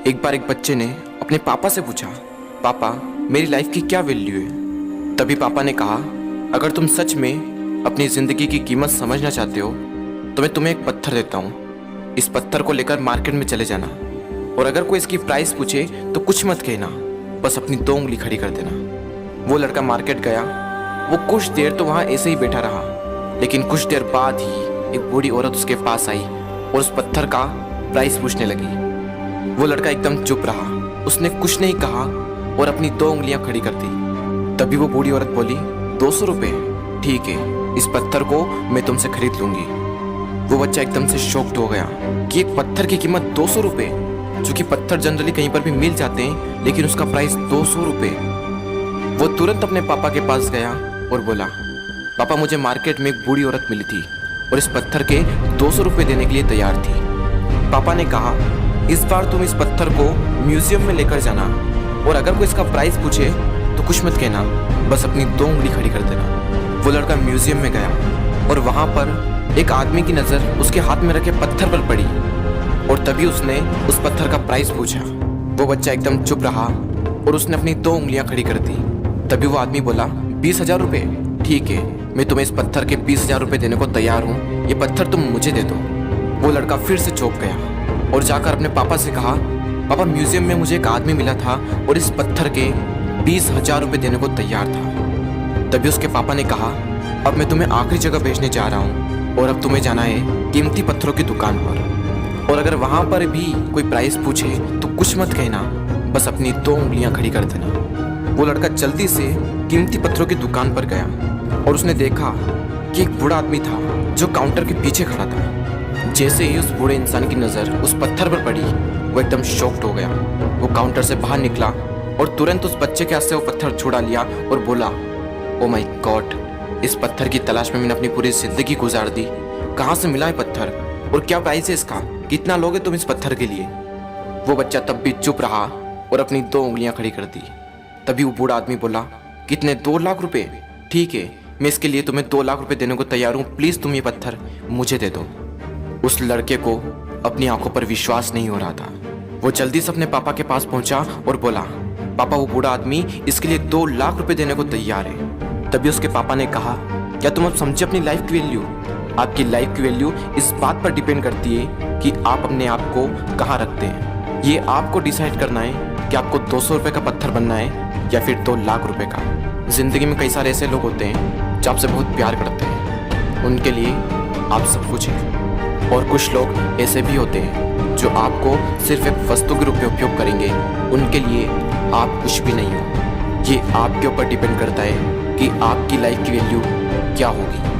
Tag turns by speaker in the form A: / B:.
A: एक बार एक बच्चे ने अपने पापा से पूछा, पापा मेरी लाइफ की क्या वैल्यू है। तभी पापा ने कहा, अगर तुम सच में अपनी ज़िंदगी की कीमत समझना चाहते हो तो मैं तुम्हें एक पत्थर देता हूँ। इस पत्थर को लेकर मार्केट में चले जाना और अगर कोई इसकी प्राइस पूछे तो कुछ मत कहना, बस अपनी 2 उंगली खड़ी कर देना। वो लड़का मार्केट गया। वो कुछ देर तो वहाँ ऐसे ही बैठा रहा, लेकिन कुछ देर बाद ही एक बूढ़ी औरत उसके पास आई और उस पत्थर का प्राइस पूछने लगी। वो लड़का एकदम चुप रहा, उसने कुछ नहीं कहा और अपनी 2 उंगलियां खड़ी कर दी। तभी वो बूढ़ी औरत बोली, 200 रुपये, ठीक है, इस पत्थर को मैं तुमसे खरीद लूंगी। वो बच्चा एकदम से शॉक्ड हो गया कि एक पत्थर की कीमत 200 रुपये, जो कि पत्थर जनरली कहीं पर भी मिल जाते हैं, लेकिन उसका प्राइस 200 रुपये। वो तुरंत अपने पापा के पास गया और बोला, पापा मुझे मार्केट में एक बूढ़ी औरत मिली थी और इस पत्थर के 200 रुपये देने के लिए तैयार थी। पापा ने कहा, इस बार तुम इस पत्थर को म्यूजियम में लेकर जाना और अगर कोई इसका प्राइस पूछे तो कुछ मत कहना, बस अपनी 2 उंगली खड़ी कर देना। वो लड़का म्यूजियम में गया और वहाँ पर एक आदमी की नज़र उसके हाथ में रखे पत्थर पर पड़ी और तभी उसने उस पत्थर का प्राइस पूछा। वो बच्चा एकदम चुप रहा और उसने अपनी 2 उंगलियां खड़ी कर दी। तभी वो आदमी बोला, 20,000 रुपये, ठीक है, मैं तुम्हें इस पत्थर के 20,000 रुपये देने को तैयार हूँ, ये पत्थर तुम मुझे दे दो। वो लड़का फिर से चौंक गया और जाकर अपने पापा से कहा, पापा म्यूजियम में मुझे एक आदमी मिला था और इस पत्थर के 20,000 रुपये देने को तैयार था। तभी उसके पापा ने कहा, अब मैं तुम्हें आखिरी जगह भेजने जा रहा हूँ और अब तुम्हें जाना है कीमती पत्थरों की दुकान पर और अगर वहाँ पर भी कोई प्राइस पूछे तो कुछ मत कहना, बस अपनी 2 उंगलियां खड़ी कर देना। वो लड़का जल्दी से कीमती पत्थरों की दुकान पर गया और उसने देखा कि एक बूढ़ा आदमी था जो काउंटर के पीछे खड़ा था। जैसे ही उस बूढ़े इंसान की नज़र उस पत्थर पर पड़ी, वो एकदम शॉक्ड हो गया। वो काउंटर से बाहर निकला और तुरंत उस बच्चे के हाथ से वो पत्थर छुड़ा लिया और बोला, ओ माय गॉड, इस पत्थर की तलाश में मैंने अपनी पूरी जिंदगी गुजार दी। कहाँ से मिला है पत्थर और क्या प्राइस है इसका, कितना लोगे तुम इस पत्थर के लिए। वो बच्चा तब भी चुप रहा और अपनी 2 उंगलियां खड़ी कर दी। तभी वो बूढ़ा आदमी बोला, कितने, 2 लाख रुपये, ठीक है, मैं इसके लिए तुम्हें 2 लाख रुपये देने को तैयार हूँ, प्लीज़ तुम ये पत्थर मुझे दे दो। उस लड़के को अपनी आंखों पर विश्वास नहीं हो रहा था। वो जल्दी से अपने पापा के पास पहुंचा और बोला, पापा वो बूढ़ा आदमी इसके लिए 2 लाख रुपए देने को तैयार है। तभी उसके पापा ने कहा, क्या तुम अब समझे अपनी लाइफ की वैल्यू? आपकी लाइफ की वैल्यू इस बात पर डिपेंड करती है कि आप अपने आप को कहाँ रखते हैं। ये आपको डिसाइड करना है कि आपको 200 रुपये का पत्थर बनना है या फिर 2 लाख रुपए का। जिंदगी में कई सारे ऐसे लोग होते हैं जो आपसे बहुत प्यार करते हैं, उनके लिए आप सब कुछ हैं, और कुछ लोग ऐसे भी होते हैं जो आपको सिर्फ एक वस्तु के रूप में उपयोग करेंगे, उनके लिए आप कुछ भी नहीं हो। ये आपके ऊपर डिपेंड करता है कि आपकी लाइफ की वैल्यू क्या होगी।